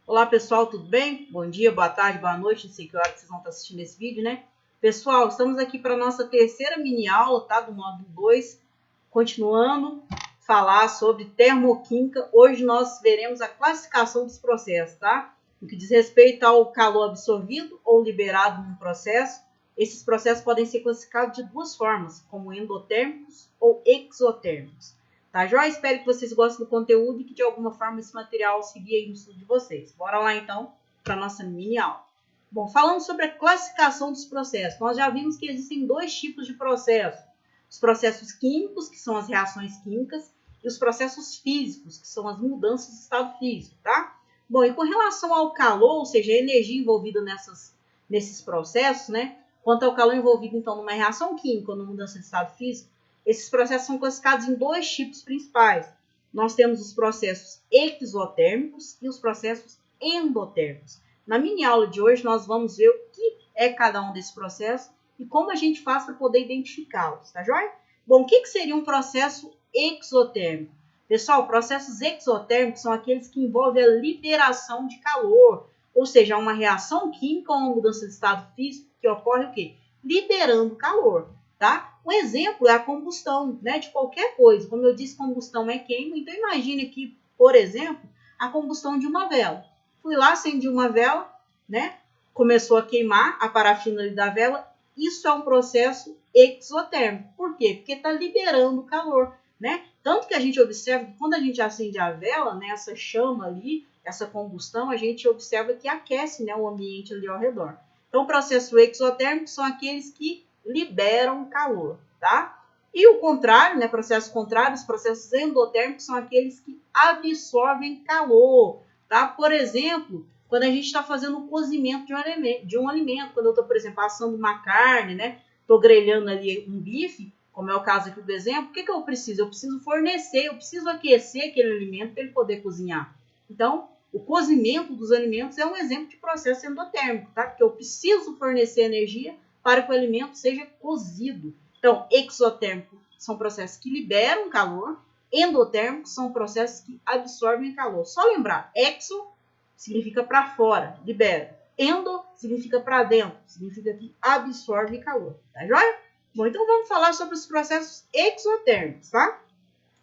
Olá pessoal, tudo bem? Bom dia, boa tarde, boa noite, não sei que hora que vocês vão estar assistindo esse vídeo, né? Pessoal, estamos aqui para a nossa terceira mini aula, tá? Do módulo 2, continuando falar sobre termoquímica. Hoje nós veremos a classificação dos processos, tá? No que diz respeito ao calor absorvido ou liberado num processo, esses processos podem ser classificados de duas formas, como endotérmicos ou exotérmicos. Tá, joia? Espero que vocês gostem do conteúdo e que de alguma forma esse material auxilie aí no estudo de vocês. Bora lá então para a nossa mini aula. Bom, falando sobre a classificação dos processos, nós já vimos que existem dois tipos de processos. Os processos químicos, que são as reações químicas, e os processos físicos, que são as mudanças de estado físico, tá? Bom, e com relação ao calor, ou seja, a energia envolvida nesses processos, né? Quanto ao calor envolvido, então, numa reação química ou numa mudança de estado físico, esses processos são classificados em dois tipos principais. Nós temos os processos exotérmicos e os processos endotérmicos. Na mini aula de hoje, nós vamos ver o que é cada um desses processos e como a gente faz para poder identificá-los, tá joia? Bom, o que seria um processo exotérmico? Pessoal, processos exotérmicos são aqueles que envolvem a liberação de calor, ou seja, uma reação química ou uma mudança de estado físico que ocorre o quê? Liberando calor, tá? Um exemplo é a combustão, né, de qualquer coisa. Como eu disse, combustão é queima. Então, imagine aqui, por exemplo, a combustão de uma vela. Fui lá, acendi uma vela, né? Começou a queimar a parafina ali da vela. Isso é um processo exotérmico. Por quê? Porque está liberando calor, né? Tanto que a gente observa que quando a gente acende a vela, né, essa chama ali, essa combustão, a gente observa que aquece, né, o ambiente ali ao redor. Então, o processo exotérmico são aqueles que liberam calor, tá? E o contrário, né, processo contrário, os processos endotérmicos são aqueles que absorvem calor, tá? Por exemplo, quando a gente está fazendo o cozimento de um alimento, quando eu estou, por exemplo, assando uma carne, né, estou grelhando ali um bife, como é o caso aqui do exemplo, o que eu preciso? Eu preciso fornecer, eu preciso aquecer aquele alimento para ele poder cozinhar. Então, o cozimento dos alimentos é um exemplo de processo endotérmico, tá? Porque eu preciso fornecer energia para que o alimento seja cozido. Então, exotérmico são processos que liberam calor, endotérmicos são processos que absorvem calor. Só lembrar, exo significa para fora, libera. Endo significa para dentro, significa que absorve calor. Tá joia? Bom, então vamos falar sobre os processos exotérmicos, tá?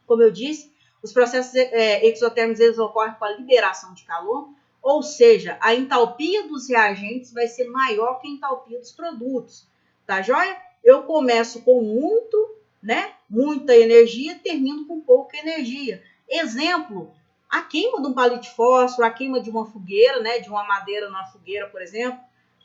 Como eu disse, os processos exotérmicos eles ocorrem com a liberação de calor, ou seja, a entalpia dos reagentes vai ser maior que a entalpia dos produtos, tá joia? Eu começo com muita energia, termino com pouca energia. Exemplo, a queima de um palito de fósforo, a queima de uma fogueira, né, de uma madeira numa fogueira, por exemplo.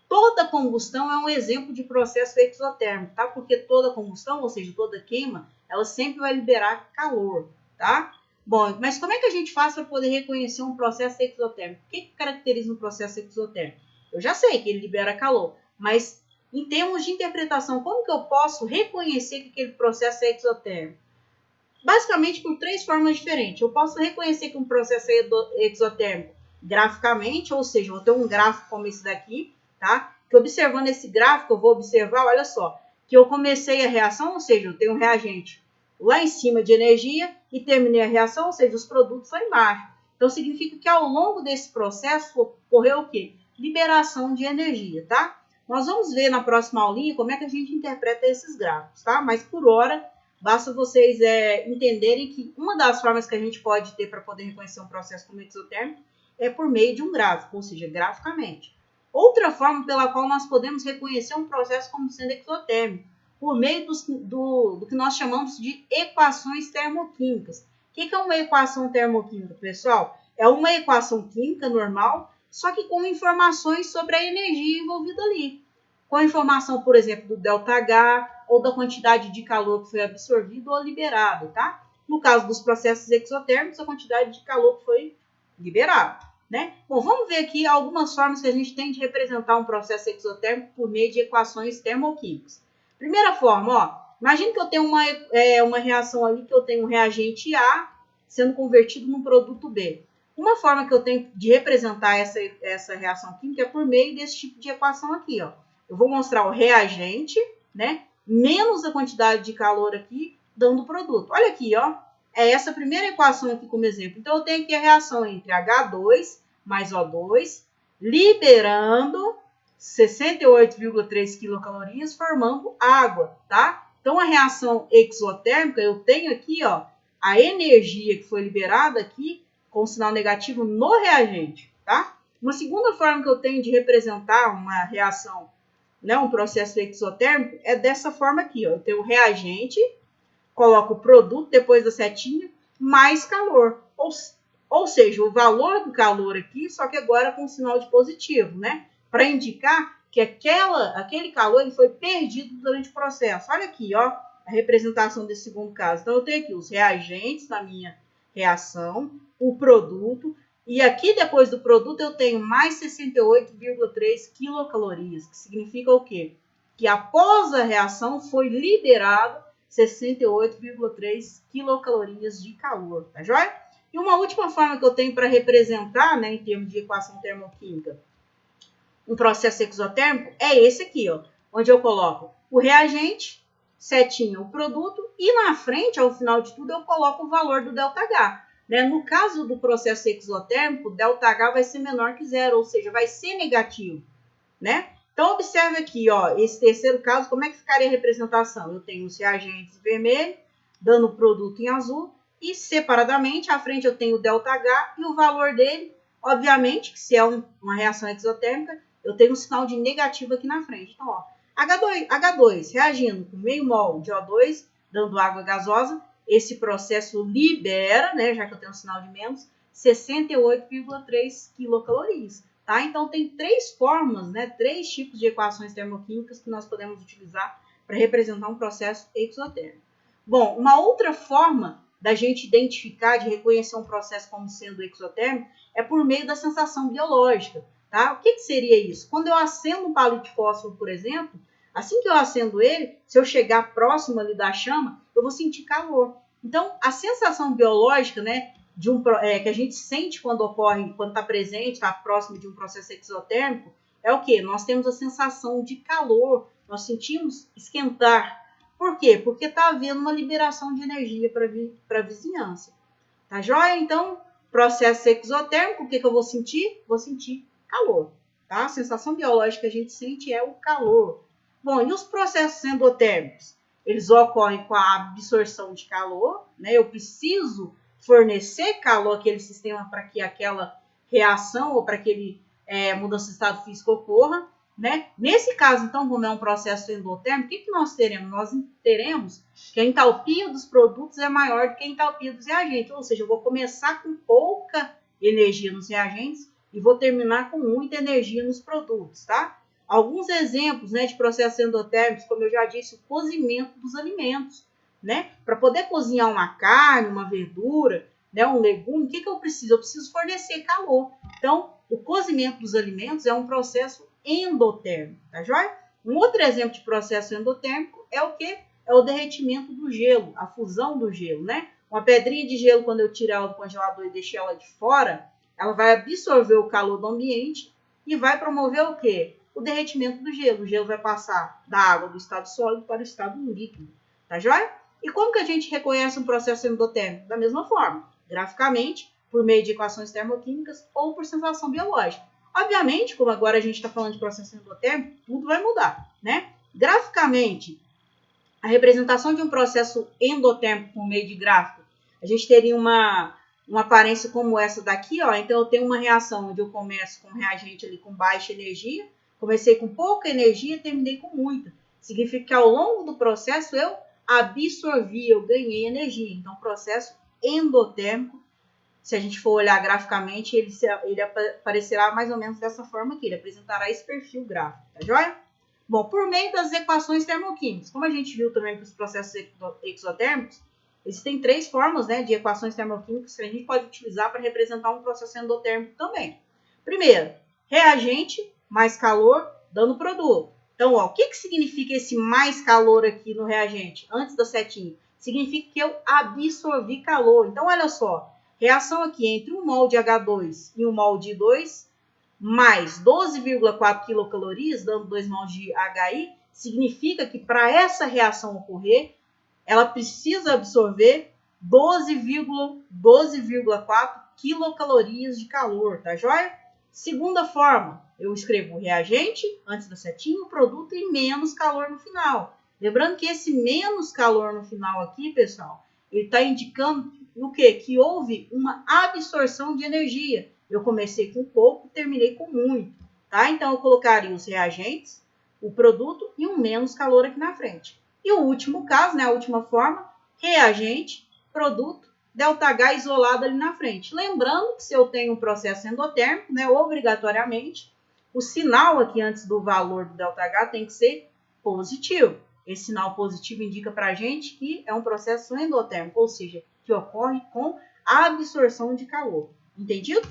Toda combustão é um exemplo de processo exotérmico, tá? Porque toda combustão, ou seja, toda queima, ela sempre vai liberar calor, tá? Bom, mas como é que a gente faz para poder reconhecer um processo exotérmico? O que caracteriza um processo exotérmico? Eu já sei que ele libera calor, mas em termos de interpretação, como que eu posso reconhecer que aquele processo é exotérmico? Basicamente por três formas diferentes. Eu posso reconhecer que um processo é exotérmico graficamente, ou seja, eu vou ter um gráfico como esse daqui, tá? Que observando esse gráfico, eu vou observar, olha só, que eu comecei a reação, ou seja, eu tenho um reagente lá em cima de energia e terminei a reação, ou seja, os produtos lá embaixo. Então, significa que ao longo desse processo ocorreu o quê? Liberação de energia, tá? Nós vamos ver na próxima aulinha como é que a gente interpreta esses gráficos, tá? Mas por hora, basta vocês entenderem que uma das formas que a gente pode ter para poder reconhecer um processo como exotérmico é por meio de um gráfico, ou seja, graficamente. Outra forma pela qual nós podemos reconhecer um processo como sendo exotérmico, por meio do que nós chamamos de equações termoquímicas. O que é uma equação termoquímica, pessoal? É uma equação química normal, só que com informações sobre a energia envolvida ali. Com a informação, por exemplo, do ΔH ou da quantidade de calor que foi absorvido ou liberado, tá? No caso dos processos exotérmicos, a quantidade de calor que foi liberado, né? Bom, vamos ver aqui algumas formas que a gente tem de representar um processo exotérmico por meio de equações termoquímicas. Primeira forma, ó, imagine que eu tenho uma reação ali, que eu tenho um reagente A sendo convertido num produto B. Uma forma que eu tenho de representar essa reação química é por meio desse tipo de equação aqui, ó. Eu vou mostrar o reagente, né, menos a quantidade de calor aqui, dando o produto. Olha aqui, ó, é essa primeira equação aqui como exemplo. Então, eu tenho aqui a reação entre H2 mais O2, liberando 68,3 quilocalorias, formando água, tá? Então, a reação exotérmica, eu tenho aqui, ó, a energia que foi liberada aqui com sinal negativo no reagente, tá? Uma segunda forma que eu tenho de representar uma reação, né, um processo exotérmico, é dessa forma aqui, ó. Eu tenho o reagente, coloco o produto depois da setinha, mais calor. Ou seja, o valor do calor aqui, só que agora com sinal de positivo, né? Para indicar que aquele calor ele foi perdido durante o processo. Olha aqui, ó, a representação desse segundo caso. Então, eu tenho aqui os reagentes na minha reação, o produto, e aqui depois do produto eu tenho mais 68,3 quilocalorias, que significa o quê? Que após a reação foi liberado 68,3 quilocalorias de calor, tá joia? E uma última forma que eu tenho para representar, né, em termos de equação termoquímica, um processo exotérmico é esse aqui, ó, onde eu coloco o reagente, setinha o produto, e na frente, ao final de tudo, eu coloco o valor do ΔH. Né? No caso do processo exotérmico, o ΔH vai ser menor que zero, ou seja, vai ser negativo, né? Então, observe aqui, ó, esse terceiro caso, como é que ficaria a representação? Eu tenho os reagentes em vermelho, dando o produto em azul, e separadamente, à frente eu tenho o ΔH e o valor dele, obviamente, que se é uma reação exotérmica, eu tenho um sinal de negativo aqui na frente. Então, ó, H2 reagindo com meio mol de O2, dando água gasosa, esse processo libera, né, já que eu tenho um sinal de menos, 68,3 quilocalorias. Tá? Então, tem três formas, né, três tipos de equações termoquímicas que nós podemos utilizar para representar um processo exotérmico. Bom, uma outra forma da gente identificar, de reconhecer um processo como sendo exotérmico, é por meio da sensação biológica. Tá? O que seria isso? Quando eu acendo um palito de fósforo, por exemplo, assim que eu acendo ele, se eu chegar próximo ali da chama, eu vou sentir calor. Então, a sensação biológica, né, que a gente sente quando ocorre, quando está presente, está próximo de um processo exotérmico, é o quê? Nós temos a sensação de calor, nós sentimos esquentar. Por quê? Porque está havendo uma liberação de energia para a vizinhança. Tá joia? Então, processo exotérmico, o que eu vou sentir? Vou sentir calor. Tá? A sensação biológica que a gente sente é o calor. Bom, e os processos endotérmicos? Eles ocorrem com a absorção de calor, né? Eu preciso fornecer calor àquele sistema para que aquela reação ou para aquele mudança de estado físico ocorra, né? Nesse caso, então, como é um processo endotérmico, o que nós teremos? Nós teremos que a entalpia dos produtos é maior do que a entalpia dos reagentes, ou seja, eu vou começar com pouca energia nos reagentes e vou terminar com muita energia nos produtos, tá? Alguns exemplos, né, de processos endotérmicos, como eu já disse, o cozimento dos alimentos, né? Para poder cozinhar uma carne, uma verdura, né, um legume, o que eu preciso? Eu preciso fornecer calor. Então, o cozimento dos alimentos é um processo endotérmico, tá joia? Um outro exemplo de processo endotérmico é o quê? É o derretimento do gelo, a fusão do gelo, né? Uma pedrinha de gelo, quando eu tiro ela do congelador e deixo ela de fora, ela vai absorver o calor do ambiente e vai promover o quê? O derretimento do gelo. O gelo vai passar da água do estado sólido para o estado líquido, tá joia? E como que a gente reconhece um processo endotérmico? Da mesma forma, graficamente, por meio de equações termoquímicas ou por sensação biológica. Obviamente, como agora a gente está falando de processo endotérmico, tudo vai mudar, né? Graficamente, a representação de um processo endotérmico por meio de gráfico, a gente teria uma aparência como essa daqui, ó. Então, eu tenho uma reação onde eu começo com um reagente ali com baixa energia, comecei com pouca energia e terminei com muita. Significa que ao longo do processo eu absorvi, eu ganhei energia. Então, processo endotérmico, se a gente for olhar graficamente, ele aparecerá mais ou menos dessa forma aqui. Ele apresentará esse perfil gráfico, tá joia? Bom, por meio das equações termoquímicas, como a gente viu também para os processos exotérmicos, existem três formas, né, de equações termoquímicas que a gente pode utilizar para representar um processo endotérmico também. Primeiro, reagente mais calor dando produto. Então, ó, o que significa esse mais calor aqui no reagente, antes da setinha? Significa que eu absorvi calor. Então, olha só, reação aqui entre 1 mol de H2 e 1 mol de I2, mais 12,4 quilocalorias, dando 2 mols de HI, significa que para essa reação ocorrer, ela precisa absorver 12,4 quilocalorias de calor, tá joia? Segunda forma, eu escrevo o reagente antes da setinha, o produto e menos calor no final. Lembrando que esse menos calor no final aqui, pessoal, ele está indicando o quê? Que houve uma absorção de energia. Eu comecei com pouco, terminei com muito, tá? Então, eu colocaria os reagentes, o produto e um menos calor aqui na frente. E o último caso, né, a última forma, reagente, produto, ΔH isolado ali na frente. Lembrando que se eu tenho um processo endotérmico, né, obrigatoriamente, o sinal aqui antes do valor do ΔH tem que ser positivo. Esse sinal positivo indica para a gente que é um processo endotérmico, ou seja, que ocorre com a absorção de calor. Entendido?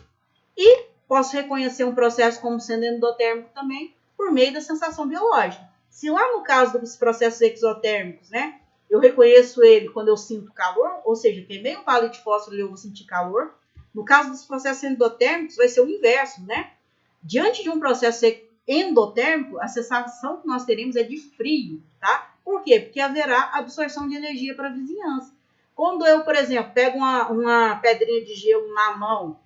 E posso reconhecer um processo como sendo endotérmico também por meio da sensação biológica. Se lá no caso dos processos exotérmicos, né, eu reconheço ele quando eu sinto calor, ou seja, queimei um palito de fósforo e eu vou sentir calor. No caso dos processos endotérmicos, vai ser o inverso, né? Diante de um processo endotérmico, a sensação que nós teremos é de frio, tá? Por quê? Porque haverá absorção de energia para a vizinhança. Quando eu, por exemplo, pego uma pedrinha de gelo na mão,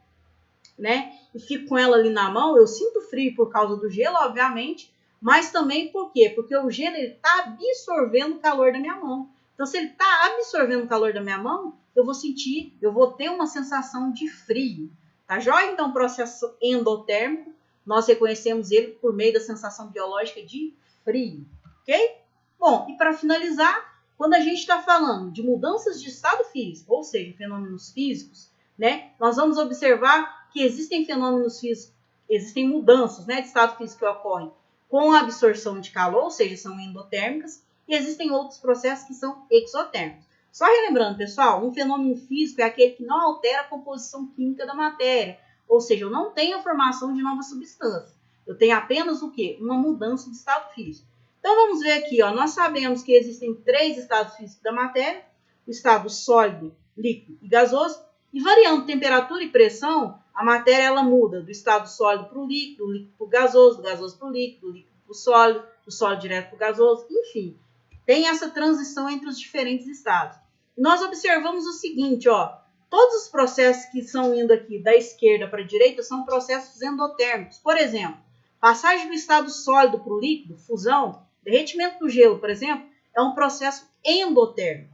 né, e fico com ela ali na mão, eu sinto frio por causa do gelo, obviamente, mas também por quê? Porque o gelo está absorvendo o calor da minha mão. Então, se ele está absorvendo o calor da minha mão, eu vou ter uma sensação de frio. Tá joia? Então, o processo endotérmico, nós reconhecemos ele por meio da sensação biológica de frio, ok? Bom, e para finalizar, quando a gente está falando de mudanças de estado físico, ou seja, fenômenos físicos, né, nós vamos observar que existem fenômenos físicos, existem mudanças, né, de estado físico que ocorrem com a absorção de calor, ou seja, são endotérmicas, e existem outros processos que são exotérmicos. Só relembrando, pessoal, um fenômeno físico é aquele que não altera a composição química da matéria, ou seja, eu não tenho a formação de novas substâncias. Eu tenho apenas o quê? Uma mudança de estado físico. Então, vamos ver aqui, ó, nós sabemos que existem 3 estados físicos da matéria, o estado sólido, líquido e gasoso, e variando temperatura e pressão, a matéria ela muda do estado sólido para o líquido, do líquido para o gasoso, do gasoso para o líquido, do líquido para o sólido, do sólido direto para o gasoso, enfim. Tem essa transição entre os diferentes estados. E nós observamos o seguinte, ó, todos os processos que estão indo aqui da esquerda para a direita são processos endotérmicos. Por exemplo, passagem do estado sólido para o líquido, fusão, derretimento do gelo, por exemplo, é um processo endotérmico.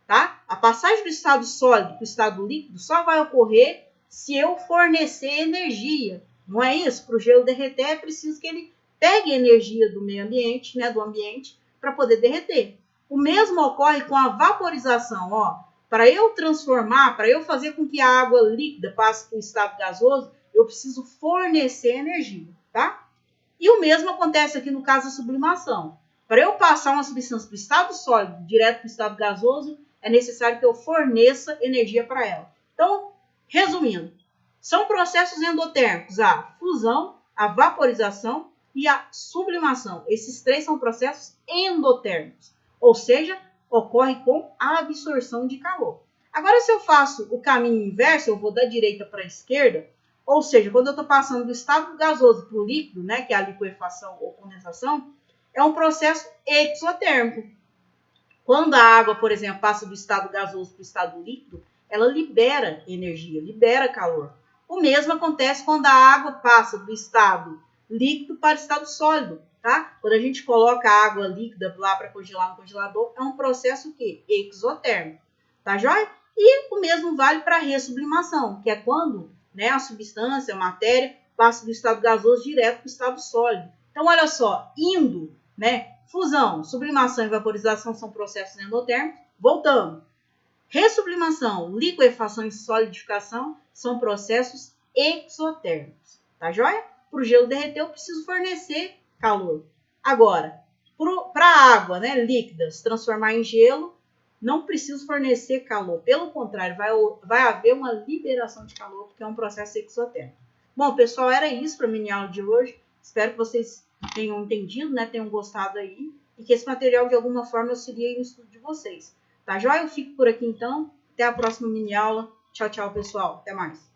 Tá? A passagem do estado sólido para o estado líquido só vai ocorrer se eu fornecer energia. Não é isso? Para o gelo derreter é preciso que ele pegue energia do meio ambiente, né, do ambiente, para poder derreter. O mesmo ocorre com a vaporização. Ó. Para eu transformar, para eu fazer com que a água líquida passe para o estado gasoso, eu preciso fornecer energia. Tá? E o mesmo acontece aqui no caso da sublimação. Para eu passar uma substância do estado sólido direto para o estado gasoso, é necessário que eu forneça energia para ela. Então, resumindo, são processos endotérmicos a fusão, a vaporização e a sublimação. Esses 3 são processos endotérmicos, ou seja, ocorre com a absorção de calor. Agora, se eu faço o caminho inverso, eu vou da direita para a esquerda, ou seja, quando eu estou passando do estado gasoso para o líquido, né, que é a liquefação ou condensação, é um processo exotérmico. Quando a água, por exemplo, passa do estado gasoso para o estado líquido, ela libera energia, libera calor. O mesmo acontece quando a água passa do estado líquido para o estado sólido, tá? Quando a gente coloca a água líquida lá para congelar no congelador, é um processo o quê? Exotérmico, tá joia? E o mesmo vale para a ressublimação, que é quando, né, a substância, a matéria, passa do estado gasoso direto para o estado sólido. Então, olha só, indo, né? Fusão, sublimação e vaporização são processos endotérmicos. Voltando. Ressublimação, liquefação e solidificação são processos exotérmicos. Tá joia? Para o gelo derreter, eu preciso fornecer calor. Agora, para a água, né, líquida se transformar em gelo, não preciso fornecer calor. Pelo contrário, vai haver uma liberação de calor, porque é um processo exotérmico. Bom, pessoal, era isso para a mini aula de hoje. Espero que vocês tenham entendido, né, tenham gostado aí, e que esse material de alguma forma auxilie no estudo de vocês. Tá joia? Eu fico por aqui então. Até a próxima mini aula. Tchau, tchau, pessoal. Até mais.